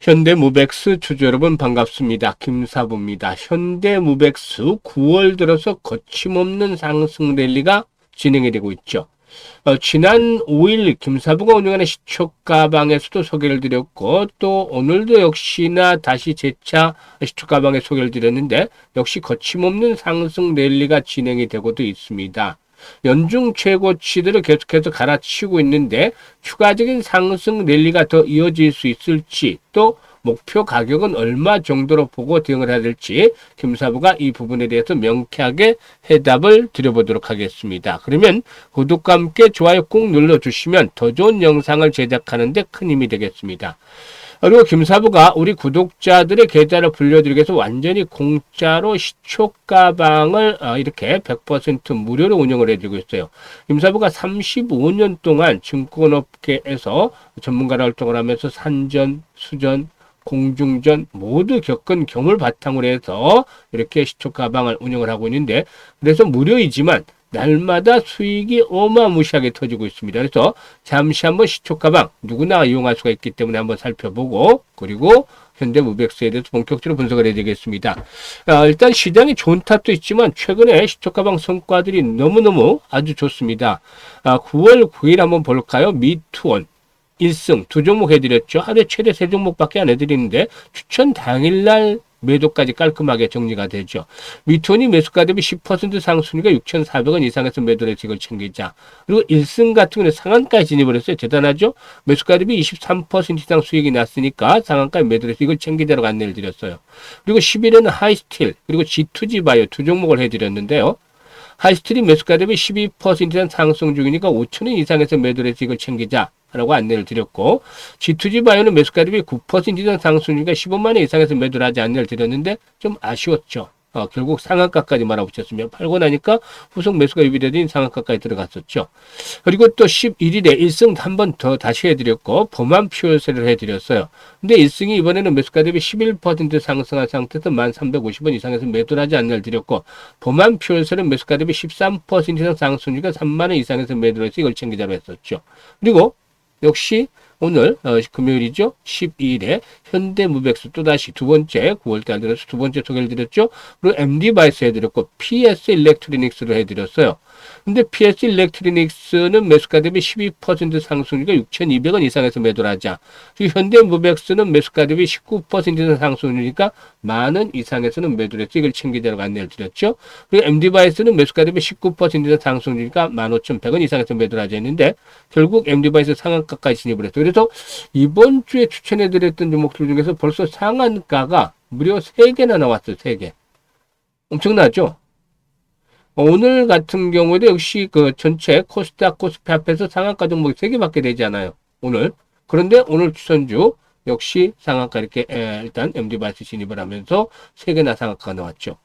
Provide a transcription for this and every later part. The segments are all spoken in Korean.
현대무백스 주주 여러분 반갑습니다. 김사부입니다. 현대무백스 9월 들어서 거침없는 상승 랠리가 진행이 되고 있죠. 지난 5일 김사부가 운영하는 시초가방에서도 소개를 드렸고 또 오늘도 역시나 다시 재차 시초가방에 소개를 드렸는데 역시 거침없는 상승 랠리가 진행이 되고도 있습니다. 연중 최고치들을 계속해서 갈아치우고 있는데 추가적인 상승 랠리가 더 이어질 수 있을지 또 목표 가격은 얼마 정도로 보고 대응을 해야 될지 김사부가 이 부분에 대해서 명쾌하게 해답을 드려보도록 하겠습니다. 그러면 구독과 함께 좋아요 꾹 눌러주시면 더 좋은 영상을 제작하는 데 큰 힘이 되겠습니다. 그리고 김사부가 우리 구독자들의 계좌를 불려드리기 위해서 완전히 공짜로 시초가방을 이렇게 100% 무료로 운영을 해드리고 있어요. 김사부가 35년 동안 증권업계에서 전문가로 활동을 하면서 산전, 수전, 공중전 모두 겪은 경험을 바탕으로 해서 이렇게 시초가방을 운영을 하고 있는데 그래서 무료이지만 날마다 수익이 어마무시하게 터지고 있습니다. 그래서 잠시 한번 시초가방 누구나 이용할 수가 있기 때문에 한번 살펴보고 그리고 현대무백스에 대해서 본격적으로 분석을 해드리겠습니다. 일단 시장이 좋은 탓도 있지만 최근에 시초가방 성과들이 너무너무 아주 좋습니다. 9월 9일 한번 볼까요? 미투원 1승 2종목 해드렸죠. 하루에 최대 3종목밖에 안 해드리는데 추천 당일날 매도까지 깔끔하게 정리가 되죠. 미투원이 매수가 대비 10% 상승이니까 6,400원 이상에서 매도를 해서 이걸 챙기자. 그리고 1승 같은 경우는 상한가에 진입을 했어요. 대단하죠? 매수가 대비 23% 이상 수익이 났으니까 상한가에 매도를 해서 이걸 챙기자라고 안내를 드렸어요. 그리고 10일에는 하이스틸 그리고 G2G 바이오 2종목을 해드렸는데요. 하이스틸이 매수가 대비 12% 이상 상승 중이니까 5,000원 이상에서 매도를 해서 이걸 챙기자. 라고 안내를 드렸고 G2G 바이오는 매수가 대비 9% 이상 상승이니까 15만원 이상에서 매도를 하지 안내를 드렸는데 좀 아쉬웠죠. 결국 상한가까지 말아붙였으면 팔고 나니까 후속 매수가 유비되더니 상한가까지 들어갔었죠. 그리고 또 11일에 1승 한 번 더 다시 해드렸고 범한 퓨얼셀을 해드렸어요. 근데 1승이 이번에는 매수가 대비 11% 상승한 상태에서 1,350원 이상에서 매도를 하지 안내를 드렸고 범한 퓨얼셀은 매수가 대비 13% 이상 상승이니까 3만원 이상에서 매도를 해서 이걸 챙기자로 했었죠. 그리고 역시 오늘 금요일이죠. 12일에 현대무백스 또다시 두 번째 9월달 들어서 두 번째 소개를 드렸죠. 그리고 MD바이스 해드렸고 PS 일렉트로닉스를 해드렸어요. 근데 PS 일렉트로닉스는 매수가 대비 12% 상승이니까 6,200원 이상에서 매도를 하자. 그리고 현대무백스는 매수가 대비 19% 이상 상승이니까 만원 이상에서는 매도를 해서 이걸 챙기자라고 안내를 드렸죠. 그리고 MD바이스는 매수가 대비 19% 이상 상승이니까 15,100원 이상에서 매도를 하자 했는데 결국 MD바이스 상한가까지 진입을 했어요. 그래서 이번 주에 추천해드렸던 종목들 중에서 벌써 상한가가 무려 3개나 나왔어요. 3개. 엄청나죠? 오늘 같은 경우에도 역시 그 전체 코스닥 코스피 앞에서 상한가 종목이 3개밖에 되지 않아요. 오늘. 그런데 오늘 추천주 역시 상한가 이렇게 일단 MD바이스 진입을 하면서 3개나 상한가가 나왔죠.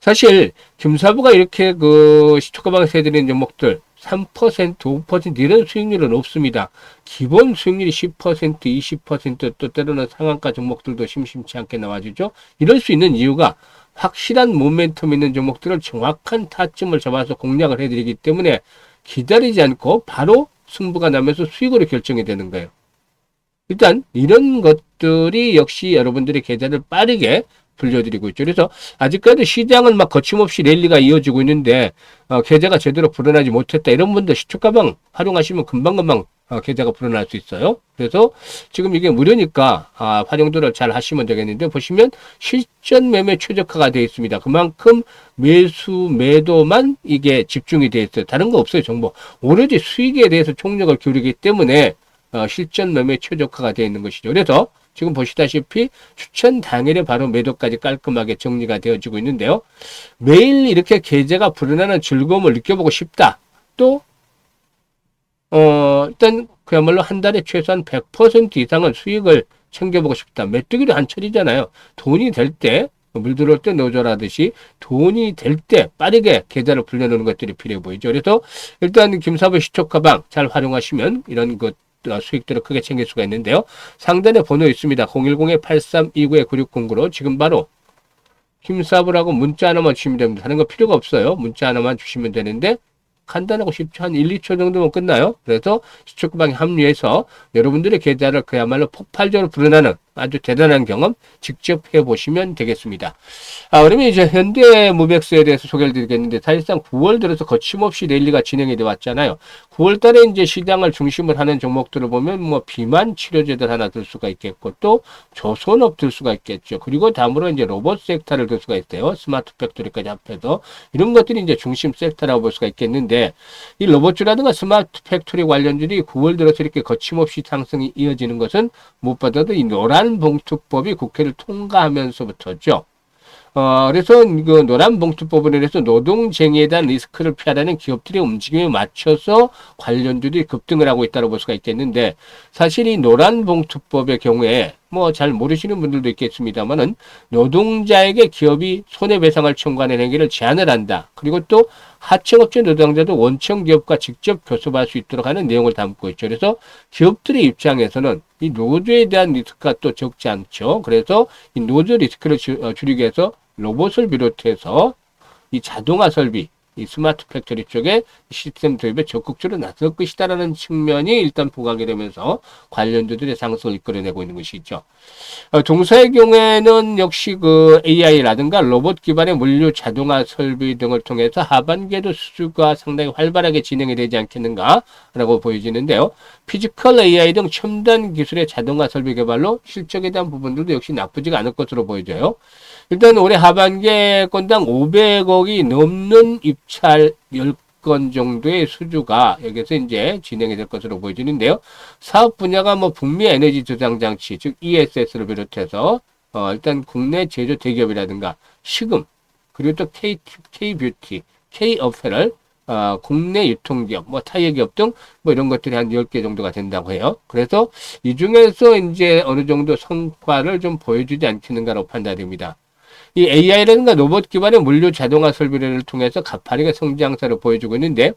사실 김사부가 이렇게 그 시초가방에서 해드리는 종목들 3%, 5% 이런 수익률은 없습니다. 기본 수익률이 10%, 20%또 때로는 상한가 종목들도 심심치 않게 나와주죠. 이럴 수 있는 이유가 확실한 모멘텀 있는 종목들을 정확한 타점을 잡아서 공략을 해드리기 때문에 기다리지 않고 바로 승부가 나면서 수익으로 결정이 되는 거예요. 일단 이런 것들이 역시 여러분들의 계좌를 빠르게 불려드리고 있죠. 그래서 아직까지 시장은 막 거침없이 랠리가 이어지고 있는데 계좌가 제대로 불어나지 못했다. 이런 분들 시초가방 활용하시면 금방금방 계좌가 불어날 수 있어요. 그래서 지금 이게 무료니까 활용도를 잘 하시면 되겠는데 보시면 실전 매매 최적화가 되어 있습니다. 그만큼 매수 매도만 이게 집중이 되어 있어요. 다른 거 없어요. 정보. 오로지 수익에 대해서 총력을 기울이기 때문에 실전 매매 최적화가 되어 있는 것이죠. 그래서 지금 보시다시피 추천 당일에 바로 매도까지 깔끔하게 정리가 되어지고 있는데요. 매일 이렇게 계좌가 불어나는 즐거움을 느껴보고 싶다. 또 일단 그야말로 한 달에 최소한 100% 이상은 수익을 챙겨보고 싶다. 메뚜기도 한 철이잖아요. 돈이 될 때, 물 들어올 때 노조라듯이 돈이 될 때 빠르게 계좌를 불려놓는 것들이 필요해 보이죠. 그래서 일단 김사부 시초가방 잘 활용하시면 이런 것 수익들을 크게 챙길 수가 있는데요. 상단에 번호 있습니다. 010-8329-9609로 지금 바로 김사부라고 문자 하나만 주시면 됩니다. 다른 거 필요가 없어요. 문자 하나만 주시면 되는데 간단하고 쉽죠. 한 1, 2초 정도면 끝나요. 그래서 시초가방에 합류해서 여러분들의 계좌를 그야말로 폭발적으로 불어나는 아주 대단한 경험 직접 해보시면 되겠습니다. 그러면 이제 현대무백스에 대해서 소개를 드리겠는데, 사실상 9월 들어서 거침없이 랠리가 진행이 돼 왔잖아요. 9월 달에 이제 시장을 중심을 하는 종목들을 보면 뭐 비만 치료제들 하나 들 수가 있겠고, 또 조선업 들 수가 있겠죠. 그리고 다음으로 이제 로봇 섹터를 들 수가 있어요. 스마트 팩토리까지 합해서. 이런 것들이 이제 중심 섹터라고 볼 수가 있겠는데, 이 로봇주라든가 스마트 팩토리 관련주들이 9월 들어서 이렇게 거침없이 상승이 이어지는 것은 무엇보다도 이 노란 봉투법이 국회를 통과하면서부터죠. 그래서 그 노란봉투법에 대해서 노동쟁의에 대한 리스크를 피하라는 기업들의 움직임에 맞춰서 관련주들이 급등을 하고 있다고 볼 수가 있겠는데, 사실 이 노란봉투법의 경우에 뭐 잘 모르시는 분들도 있겠습니다만은, 노동자에게 기업이 손해배상을 청구하는 행위를 제한을 한다. 그리고 또 하청업체 노동자도 원청 기업과 직접 교섭할 수 있도록 하는 내용을 담고 있죠. 그래서 기업들의 입장에서는 이 노조에 대한 리스크가 또 적지 않죠. 그래서 이 노조 리스크를 줄이기 위해서 로봇을 비롯해서 이 자동화 설비, 이 스마트 팩토리 쪽에 시스템 도입에 적극적으로 나설 것이다라는 측면이 일단 부각이 되면서 관련주들의 상승을 이끌어내고 있는 것이죠. 동사의 경우에는 역시 그 AI라든가 로봇 기반의 물류 자동화 설비 등을 통해서 하반기에도 수주가 상당히 활발하게 진행이 되지 않겠는가라고 보여지는데요. 피지컬 AI 등 첨단 기술의 자동화 설비 개발로 실적에 대한 부분들도 역시 나쁘지가 않을 것으로 보여져요. 일단 올해 하반기에 건당 500억이 넘는 입찰 10건 정도의 수주가 여기서 이제 진행이 될 것으로 보여지는데요. 사업 분야가 뭐 북미 에너지 저장 장치, 즉 ESS를 비롯해서 일단 국내 제조 대기업이라든가 식음, 그리고 또 K뷰티, K어페럴, 국내 유통기업, 뭐 타이어기업 등 뭐 이런 것들이 한 10개 정도가 된다고 해요. 그래서 이 중에서 이제 어느 정도 성과를 좀 보여주지 않겠는가라고 판단됩니다. 이 AI라든가 로봇 기반의 물류 자동화 설비를 통해서 가파르게 성장세를 보여주고 있는데,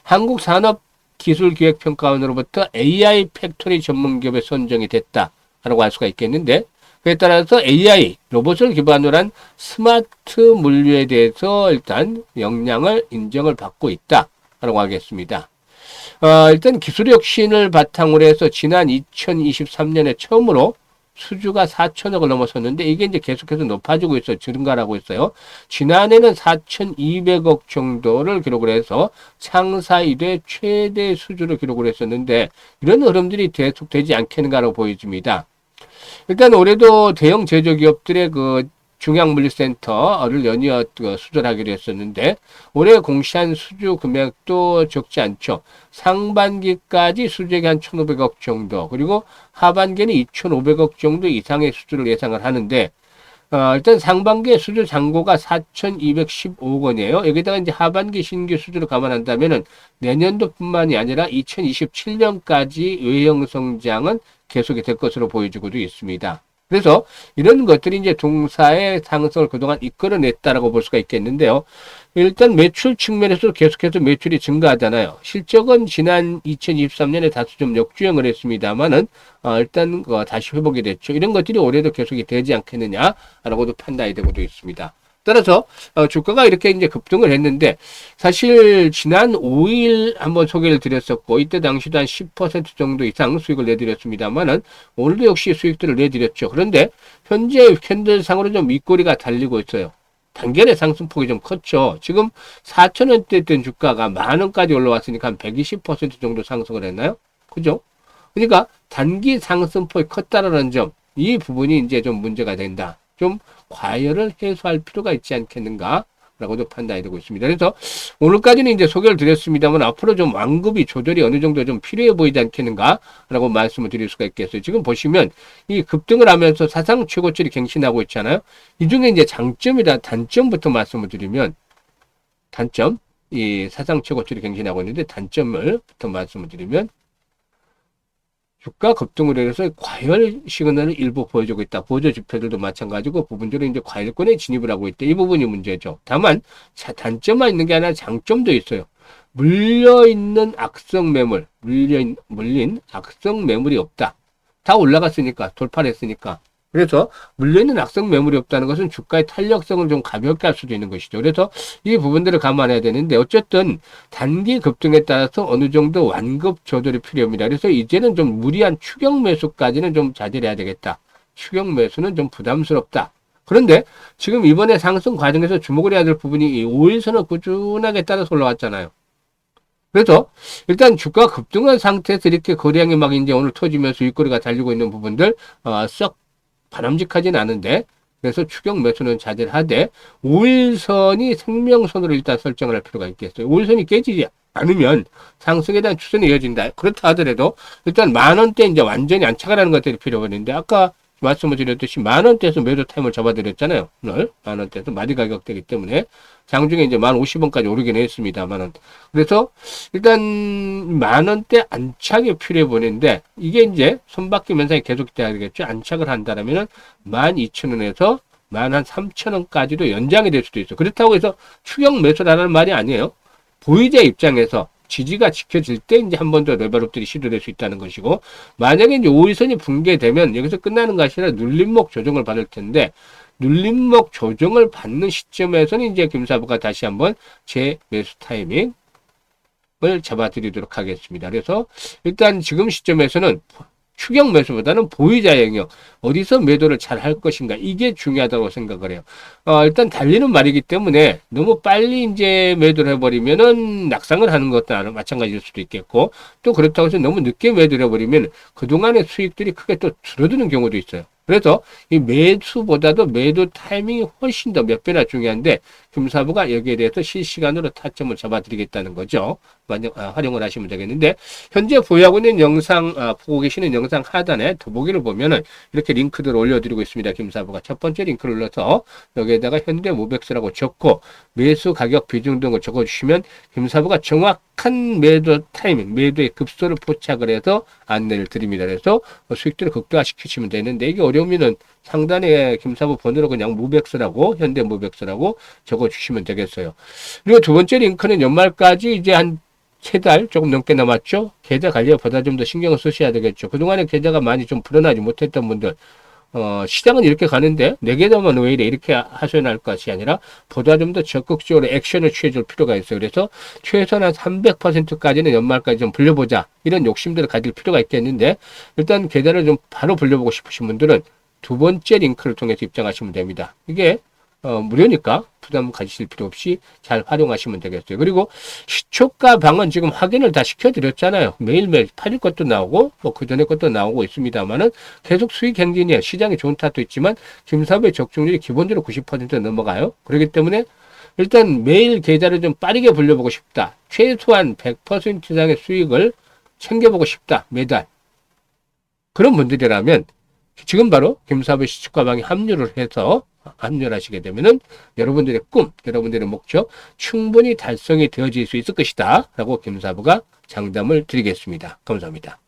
한국산업기술기획평가원으로부터 AI 팩토리 전문기업에 선정이 됐다라고 할 수가 있겠는데, 그에 따라서 AI, 로봇을 기반으로 한 스마트 물류에 대해서 일단 역량을 인정을 받고 있다라고 하겠습니다. 일단 기술 혁신을 바탕으로 해서 지난 2023년에 처음으로 수주가 4천억을 넘어섰는데, 이게 이제 계속해서 높아지고 있어요. 증가하고 있어요. 지난해는 4,200억 정도를 기록을 해서 창사 이래 최대 수주를 기록을 했었는데, 이런 흐름들이 계속되지 않겠는가라고 보여집니다. 일단 올해도 대형 제조기업들의 그 중앙물류센터를 연이어 수주하기로 했었는데, 올해 공시한 수주 금액도 적지 않죠. 상반기까지 수주액이 한 1,500억 정도, 그리고 하반기에는 2,500억 정도 이상의 수주를 예상을 하는데, 일단 상반기에 수주 잔고가 4,215억 원이에요. 여기다가 이제 하반기 신규 수주를 감안한다면은 내년도뿐만이 아니라 2027년까지 외형 성장은 계속이 될 것으로 보여지고도 있습니다. 그래서 이런 것들이 이제 동사의 상승을 그동안 이끌어냈다라고 볼 수가 있겠는데요. 일단 매출 측면에서 계속해서 매출이 증가하잖아요. 실적은 지난 2023년에 다소 좀 역주행을 했습니다만은 일단 다시 회복이 됐죠. 이런 것들이 올해도 계속이 되지 않겠느냐라고도 판단이 되고도 있습니다. 따라서 주가가 이렇게 이제 급등을 했는데, 사실 지난 5일 한번 소개를 드렸었고, 이때 당시도 한 10% 정도 이상 수익을 내드렸습니다만은 오늘도 역시 수익들을 내드렸죠. 그런데 현재 캔들상으로 좀 윗꼬리가 달리고 있어요. 단결의 상승폭이 좀 컸죠. 지금 4,000원대 된 주가가 10,000원까지 올라왔으니까 한 120% 정도 상승을 했나요? 그죠? 그러니까 단기 상승폭이 컸다라는 점, 이 부분이 이제 좀 문제가 된다. 좀 과열을 해소할 필요가 있지 않겠는가 라고도 판단이 되고 있습니다. 그래서 오늘까지는 이제 소개를 드렸습니다만, 앞으로 좀 완급이 조절이 어느 정도 좀 필요해 보이지 않겠는가 라고 말씀을 드릴 수가 있겠어요. 지금 보시면 이 급등을 하면서 사상 최고치를 갱신하고 있잖아요. 이 중에 이제 장점이다 단점부터 말씀을 드리면, 단점, 이 사상 최고치를 갱신하고 있는데 단점을부터 말씀을 드리면, 주가 급등으로 해서 과열 시그널을 일부 보여주고 있다. 보조 지표들도 마찬가지고 부분적으로 이제 과열권에 진입을 하고 있다. 이 부분이 문제죠. 다만 단점만 있는 게 아니라 장점도 있어요. 물려있는 악성 매물, 물린 악성 매물이 없다. 다 올라갔으니까, 돌파를 했으니까. 그래서 물려있는 악성 매물이 없다는 것은 주가의 탄력성을 좀 가볍게 할 수도 있는 것이죠. 그래서 이 부분들을 감안해야 되는데, 어쨌든 단기 급등에 따라서 어느 정도 완급 조절이 필요합니다. 그래서 이제는 좀 무리한 추격 매수까지는 좀 자제를 해야 되겠다. 추격 매수는 좀 부담스럽다. 그런데 지금 이번에 상승 과정에서 주목을 해야 될 부분이 이 5일선을 꾸준하게 따라서 올라왔잖아요. 그래서 일단 주가 급등한 상태에서 이렇게 거래량이 막 이제 오늘 터지면서 윗거리가 달리고 있는 부분들 썩 바람직하진 않은데, 그래서 추격 매수는 자제를 하되 5일선이 생명선으로 일단 설정을 할 필요가 있겠어요. 5일선이 깨지지 않으면 상승에 대한 추세는 이어진다. 그렇다 하더라도 일단 10,000원대 이제 완전히 안착을 하는 것들이 필요하는데, 아까 말씀을 드렸듯이 10,000원대에서 매도 타임을 잡아드렸잖아요. 오늘 10,000원대에서 마디 가격대이기 때문에 장중에 이제 10,050원까지 오르긴 했습니다만은, 그래서 일단 10,000원대 안착이 필요해 보이는데, 이게 이제 손바뀜 현상이 계속돼야 되겠죠. 안착을 한다면은 12,000원에서 13,000원까지도 연장이 될 수도 있어. 그렇다고 해서 추격 매수라는 말이 아니에요. 보유자 입장에서 지지가 지켜질 때 이제 한 번 더 레벨업들이 시도될 수 있다는 것이고, 만약에 이제 5일선이 붕괴되면 여기서 끝나는 것이 아니라 눌림목 조정을 받을 텐데, 눌림목 조정을 받는 시점에서는 이제 김사부가 다시 한번 재매수 타이밍을 잡아드리도록 하겠습니다. 그래서 일단 지금 시점에서는 추격 매수보다는 보유자 영역, 어디서 매도를 잘 할 것인가, 이게 중요하다고 생각을 해요. 일단 달리는 말이기 때문에 너무 빨리 이제 매도를 해버리면은 낙상을 하는 것도 마찬가지일 수도 있겠고, 또 그렇다고 해서 너무 늦게 매도를 해버리면 그동안의 수익들이 크게 또 줄어드는 경우도 있어요. 그래서 이 매수보다도 매도 타이밍이 훨씬 더 몇 배나 중요한데, 금사부가 여기에 대해서 실시간으로 타점을 잡아드리겠다는 거죠. 활용을 하시면 되겠는데, 현재 보유하고 있는 영상, 보고 계시는 영상 하단에 더보기를 보면은 이렇게 링크들을 올려드리고 있습니다. 김사부가 첫 번째 링크를 눌러서 여기에다가 현대모백스라고 적고 매수 가격 비중 등을 적어주시면 김사부가 정확한 매도 타이밍, 매도의 급소를 포착을 해서 안내를 드립니다. 그래서 수익들을 극대화시키시면 되는데, 이게 어려우면은 상단에 김사부 번호로 그냥 모백스라고, 현대모백스라고 적어주시면 되겠어요. 그리고 두 번째 링크는 연말까지 이제 한 3달 조금 넘게 남았죠. 계좌 관리에 보다 좀 더 신경을 쓰셔야 되겠죠. 그동안에 계좌가 많이 좀 불어나지 못했던 분들, 시장은 이렇게 가는데 내 계좌만 왜 이래, 이렇게 하셔야 할 것이 아니라 보다 좀 더 적극적으로 액션을 취해줄 필요가 있어요. 그래서 최소한 300%까지는 연말까지 좀 불려보자, 이런 욕심들을 가질 필요가 있겠는데, 일단 계좌를 좀 바로 불려보고 싶으신 분들은 두 번째 링크를 통해서 입장하시면 됩니다. 이게 무료니까 부담 가지실 필요 없이 잘 활용하시면 되겠어요. 그리고 시초가 방은 지금 확인을 다 시켜드렸잖아요. 매일매일 8일 것도 나오고 뭐 그 전에 것도 나오고 있습니다만은 계속 수익 행진이에요. 시장이 좋은 탓도 있지만 김사부의 적중률이 기본적으로 90% 넘어가요. 그렇기 때문에 일단 매일 계좌를 좀 빠르게 불려보고 싶다, 최소한 100% 이상의 수익을 챙겨보고 싶다, 매달, 그런 분들이라면 지금 바로 김사부 시초가방에 합류를 하시게 되면은 여러분들의 꿈, 여러분들의 목적 충분히 달성이 되어질 수 있을 것이다 라고 김사부가 장담을 드리겠습니다. 감사합니다.